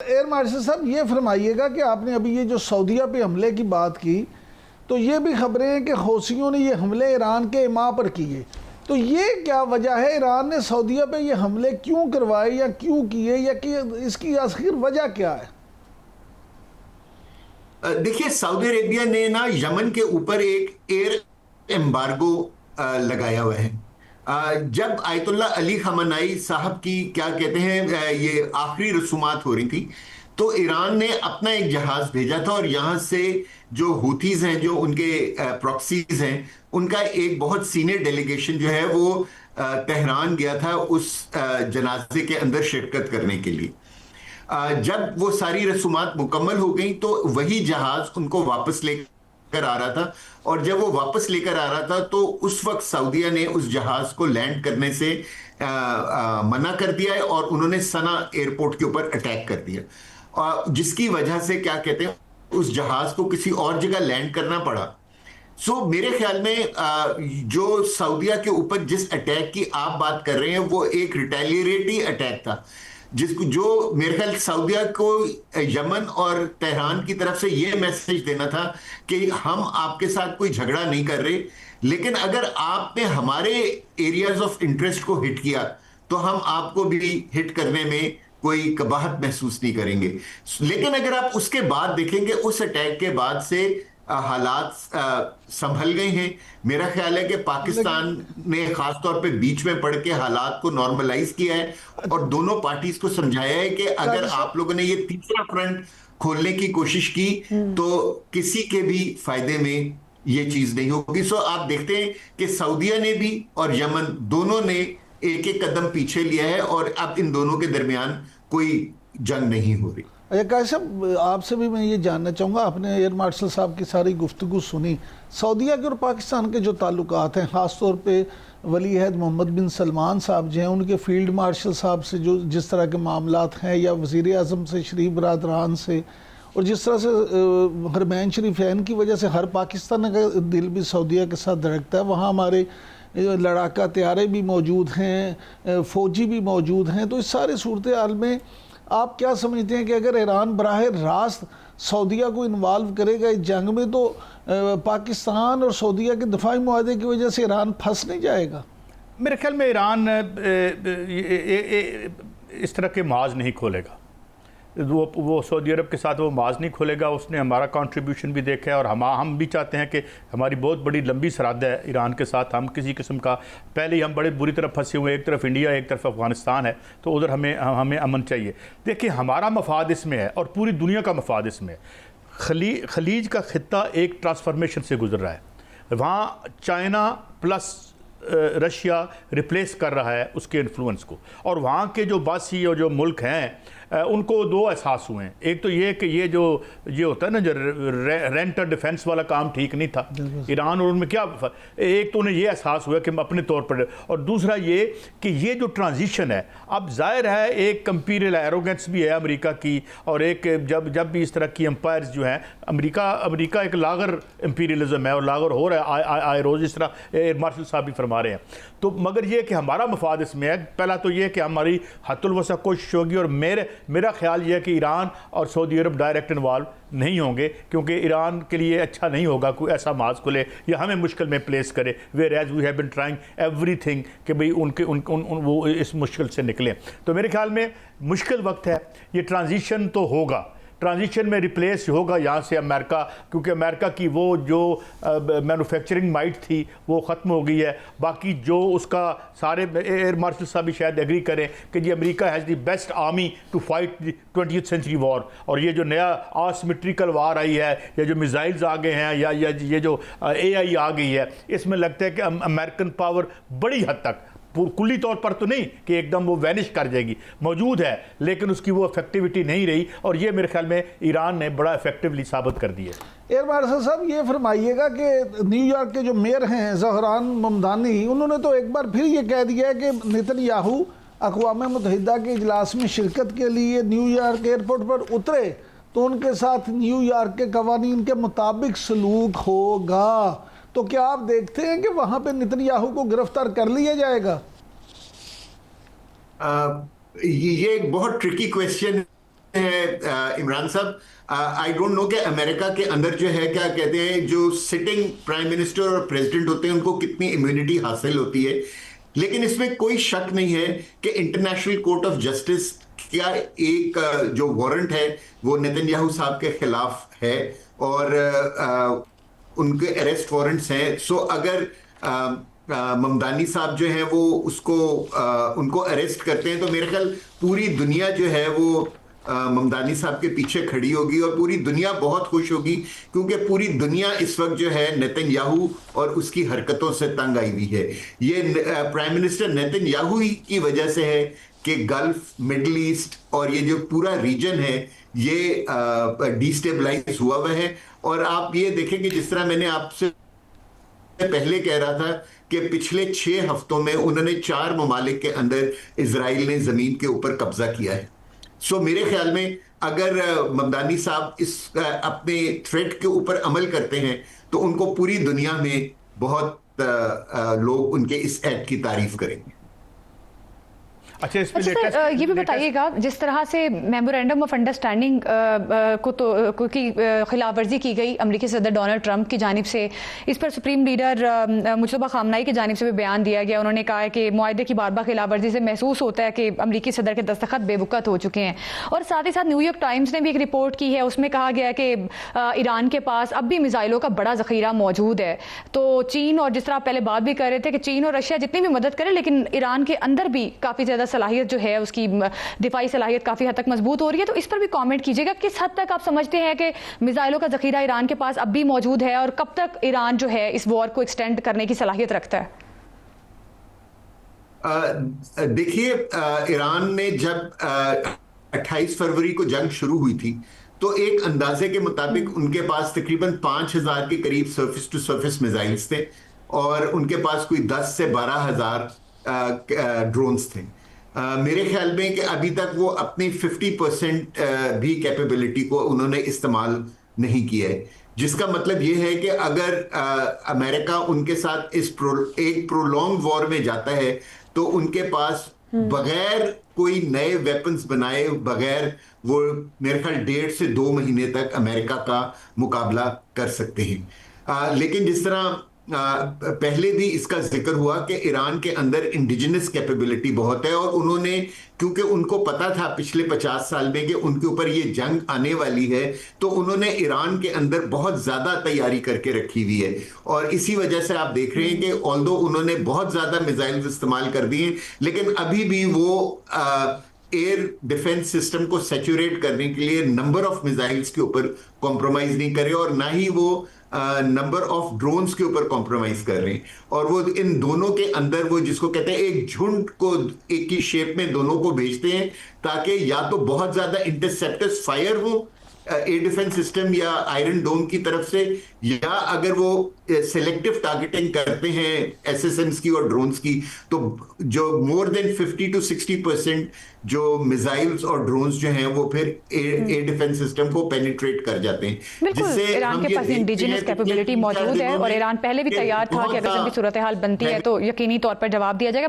Air marshal साहब ये फरमाइएगा कि आपने अभी ये जो सऊदीया पे हमले की बात की, तो ये भी खबरें हैं कि हौसियों ने ये हमले ईरान के इमा पर किए, तो ये क्या वजह है, ईरान ने सऊदीया पे ये हमले क्यों करवाए या क्यों किए, या कि इसकी आखिर वजह क्या है? देखिए, सऊदी अरेबिया ने ना यमन के ऊपर एक एयर एम्बार्गो लगाया हुआ है। जब आयतुल्ला अली खamenei साहब की क्या कहते हैं ये आखिरी रसूमात हो रही थी, तो ईरान ने अपना एक जहाज भेजा था और यहां से जो हुथीज हैं, जो उनके प्रॉक्सीज हैं, उनका एक बहुत सीनियर डेलीगेशन जो है वो तेहरान गया था उस जनाजे के अंदर शिरकत करने के लिए। जब वो सारी रसूमात मुकम्मल हो गई तो वही जहाज उनको वापस लेकर आ रहा था, और जब वो वापस लेकर आ रहा था तो उस वक्त सऊदीया ने उस जहाज को लैंड करने से मना कर दिया है और उन्होंने सना एयरपोर्ट के ऊपर अटैक कर दिया, जिसकी वजह से क्या कहते हैं उस जहाज को किसी और जगह लैंड करना पड़ा। मेरे ख्याल में जो सऊदीया के ऊपर जिस अटैक की आप बात कर रहे हैं वो एक रिटेलिएटरी अटैक था, जिसको जो मेरे ख्याल सऊदीया को यमन और तेहरान की तरफ से ये मैसेज देना था कि हम आपके साथ कोई झगड़ा नहीं कर रहे, लेकिन अगर आपने हमारे एरियाज ऑफ इंटरेस्ट को हिट किया तो हम आपको भी हिट करने में कोई कबाहत महसूस नहीं करेंगे। लेकिन अगर आप उसके बाद देखेंगे, उस अटैक के बाद से हालात संभल गए हैं। मेरा ख्याल है कि पाकिस्तान ने खासतौर पे बीच में पड़ के हालात को नॉर्मलाइज किया है और दोनों पार्टीज को समझाया है कि अगर आप लोगों ने ये तीसरा फ्रंट खोलने की कोशिश की तो किसी के भी फायदे में ये चीज नहीं होगी। आप देखते हैं कि सऊदीया ने भी और यमन दोनों ने एक एक कदम पीछे लिया है और अब इन दोनों के दरमियान कोई जंग नहीं हो रही। अच्छा काशिफ, आपसे भी मैं ये जानना चाहूँगा, आपने एयर मार्शल साहब की सारी गुफ्तगू सुनी, सऊदीया के और पाकिस्तान के जो ताल्लुकात हैं, ख़ास तौर पे वली अहद मोहम्मद बिन सलमान साहब जो हैं, उनके फील्ड मार्शल साहब से जो जिस तरह के मामलात हैं, या वज़ीर आज़म से, शरीफ बरदरान से, और जिस तरह से हरमैन शरीफैन की वजह से हर पाकिस्तान का दिल भी सऊदीया के साथ धड़कता है। वहाँ हमारे लड़ाका तैयारे भी मौजूद हैं, फ़ौजी भी मौजूद हैं। तो इस सारे सूरत हाल में आप क्या समझते हैं कि अगर ईरान बराह रास्त सऊदीया को इन्वॉल्व करेगा इस जंग में, तो पाकिस्तान और सऊदीया के दफाई मुआहदे की वजह से ईरान फंस नहीं जाएगा? मेरे ख्याल में ईरान इस तरह के माज नहीं खोलेगा, वो सऊदी अरब के साथ वो माज नहीं खोलेगा। उसने हमारा कंट्रीब्यूशन भी देखा है और हम भी चाहते हैं कि हमारी बहुत बड़ी लंबी सरहद है ईरान के साथ। हम किसी किस्म का, पहले ही हम बड़े बुरी तरह फंसे हुए, एक तरफ इंडिया एक तरफ अफगानिस्तान है, तो उधर हमें अमन चाहिए। देखिए, हमारा मफाद इसमें है और पूरी दुनिया का मफाद इसमें है। खलीज का खित्ता एक ट्रांसफॉर्मेशन से गुजर रहा है, वहाँ चाइना प्लस रशिया रिप्लेस कर रहा है उसके इन्फ्लुएंस को, और वहाँ के जो बासी और जो मुल्क हैं उनको दो एहसास हुए हैं। एक तो ये कि ये होता है ना, जो रेंट और डिफेंस वाला काम ठीक नहीं था ईरान और उनमें, क्या एक तो उन्हें ये एहसास हुआ कि हम अपने तौर पर, और दूसरा ये कि ये जो ट्रांजिशन है, अब जाहिर है एक कंपीरियल एरोगेंस भी है अमेरिका की, और एक जब भी इस तरह की एम्पायर्स जो हैं, अमेरिका एक लागर एम्पीरियलिज्म है और लागर हो रहा है आए रोज़, इस तरह एयर मार्शल साहब भी फरमा रहे हैं। तो मगर ये कि हमारा मफाद इसमें है, पहला तो ये कि हमारी हत्तुल-वसा कोशिश होगी, और मेरा ख्याल ये है कि ईरान और सऊदी अरब डायरेक्ट इन्वॉल्व नहीं होंगे, क्योंकि ईरान के लिए अच्छा नहीं होगा कोई ऐसा माज खुले या हमें मुश्किल में प्लेस करे, whereas we have been trying everything कि भाई वो इस मुश्किल से निकलें। तो मेरे ख्याल में मुश्किल वक्त है, ये ट्रांजिशन तो होगा, ट्रांजिशन में रिप्लेस होगा यहाँ से अमेरिका, क्योंकि अमेरिका की वो जो मैन्युफैक्चरिंग माइट थी वो ख़त्म हो गई है। बाकी जो उसका सारे एयर मार्शल साहब भी शायद एग्री करें कि जी America has the best army to fight the 20th century war, और ये जो नया आसिमेट्रिकल वार आई है, या जो मिसाइल्स आ गए हैं, या ये जो AI आ गई है, इसमें लगता है कि अमेरिकन पावर बड़ी हद तक, कुल्ली तौर पर तो नहीं कि एकदम वो वैनिश कर जाएगी, मौजूद है, लेकिन उसकी वो इफेक्टिविटी नहीं रही, और ये मेरे ख्याल में ईरान ने बड़ा इफेक्टिवली साबित कर दिया। एयर मार्शल साहब, ये फरमाइएगा कि न्यूयॉर्क के जो मेयर हैं ज़हरान ममदानी, उन्होंने तो एक बार फिर ये कह दिया है कि नेतन्याहू अक़वाम मुत्तहिदा के इजलास में शिरकत के लिए न्यूयॉर्क एयरपोर्ट पर उतरे तो उनके साथ न्यूयॉर्क के कवानीन के मुताबिक सलूक होगा। तो क्या आप देखते हैं कि वहां पे नेतन्याहू को गिरफ्तार कर लिया जाएगा? ये एक बहुत ट्रिकी क्वेश्चन हैं इमरान साहब, आई डोंट नो कि अमेरिका के अंदर जो है क्या कहते हैं, जो सिटिंग प्राइम मिनिस्टर और प्रेसिडेंट होते हैं उनको कितनी इम्यूनिटी हासिल होती है, लेकिन इसमें कोई शक नहीं है कि इंटरनेशनल कोर्ट ऑफ जस्टिस का एक जो वारंट है वो नेतन्याहू साहब के खिलाफ है और उनके अरेस्ट वारंट्स हैं। सो अगर ममदानी साहब जो हैं वो उनको अरेस्ट करते हैं तो मेरे ख्याल पूरी दुनिया जो है वो ममदानी साहब के पीछे खड़ी होगी और पूरी दुनिया बहुत खुश होगी, क्योंकि पूरी दुनिया इस वक्त जो है नेतन्याहू और उसकी हरकतों से तंग आई हुई है। ये प्राइम मिनिस्टर नेतन्याहू ही की वजह से है कि गल्फ, मिडल ईस्ट और ये जो पूरा रीजन है ये डिस्टेबलाइज हुआ हुआ है। और आप ये देखें कि जिस तरह मैंने आपसे पहले कह रहा था कि पिछले 6 हफ्तों में उन्होंने 4 ममालिक के अंदर इजराइल ने जमीन के ऊपर कब्जा किया है। सो मेरे ख्याल में अगर ममदानी साहब इस अपने थ्रेट के ऊपर अमल करते हैं तो उनको पूरी दुनिया में बहुत लोग उनके इस एक्ट की तारीफ करेंगे। अच्छा सर, ये भी बताइएगा, जिस तरह से मेमोरेंडम ऑफ अंडरस्टैंडिंग की खिलाफ वर्जी की गई अमरीकी सदर डोनाल्ड ट्रंप की जानिब से, इस पर सुप्रीम लीडर मुस्तफा खामनाई की जानिब से भी बयान दिया गया। उन्होंने कहा है कि मुआहदे की बार बार खिलाफ वर्जी से महसूस होता है कि अमरीकी सदर के दस्तखत बेवकूफ़ हो चुके हैं। और साथ ही साथ न्यूयॉर्क टाइम्स ने भी एक रिपोर्ट की है, उसमें कहा गया कि ईरान के पास अब भी मिसाइलों का बड़ा ज़ख़ीरा मौजूद है। तो चीन, और जिस तरह आप पहले बात भी कर रहे थे कि चीन और रशिया जितनी भी मदद करें, लेकिन ईरान के अंदर भी काफ़ी ज़्यादा सलाहियत जो है, उसकी दिफाई सलाहियत काफी हद तक मजबूत हो रही है। तो इस पर भी कमेंट कीजिएगा, किस हद तक आप समझते हैं कि मिसाइलों का जखीरा ईरान के पास अब भी मौजूद है और कब तक ईरान जो है इस वॉर को एक्सटेंड करने की सलाहियत रखता है? देखिए, ईरान ने जब 28 फरवरी को जंग शुरू हुई थी तो एक अंदाजे के मुताबिक उनके पास तकरीबन 5000 के करीब सरफेस टू सरफेस मिसाइल्स थे और उनके पास कोई 10 से 12,000 ड्रोन्स थे। मेरे ख्याल में कि अभी तक वो अपनी 50% भी कैपेबिलिटी को उन्होंने इस्तेमाल नहीं किया है, जिसका मतलब ये है कि अगर अमेरिका उनके साथ एक प्रोलॉन्ग वॉर में जाता है तो उनके पास बगैर कोई नए वेपन्स बनाए बगैर वो मेरे ख्याल 1.5 से 2 महीने तक अमेरिका का मुकाबला कर सकते हैं। लेकिन जिस तरह पहले भी इसका जिक्र हुआ कि ईरान के अंदर इंडिजिनस कैपेबिलिटी बहुत है और उन्होंने, क्योंकि उनको पता था पिछले 50 साल में कि उनके ऊपर ये जंग आने वाली है, तो उन्होंने ईरान के अंदर बहुत ज़्यादा तैयारी करके रखी हुई है। और इसी वजह से आप देख रहे हैं कि ऑल्दो उन्होंने बहुत ज़्यादा मिसाइल्स इस्तेमाल कर दिए, लेकिन अभी भी वो एयर डिफेंस सिस्टम को सैचुरेट करने के लिए नंबर ऑफ मिसाइल्स के ऊपर कॉम्प्रोमाइज़ नहीं करे और ना ही वो नंबर ऑफ ड्रोन्स के ऊपर कॉम्प्रोमाइज कर रहे हैं। और वो इन दोनों के अंदर वो जिसको कहते हैं एक झुंड को एक ही शेप में दोनों को भेजते हैं ताकि या तो बहुत ज्यादा इंटरसेप्टर्स फायर हो एयर डिफेंस सिस्टम या आयरन डोम की तरफ से, या अगर वो सिलेक्टिव टारगेटिंग करते हैं एसएसएम्स की और ड्रोन्स की, तो जो मोर देन 50 to 60% जो मिसाइल्स और ड्रोन्स जो हैं वो फिर एयर डिफेंस सिस्टम को पेनिट्रेट कर जाते हैं। बिल्कुल, ईरान के पास इंडिजिनस कैपेबिलिटी मौजूद है और ईरान पहले भी तैयार था कि अगर जब भी सूरत हाल बनती है तो यकीनी तौर पर जवाब दिया जाएगा।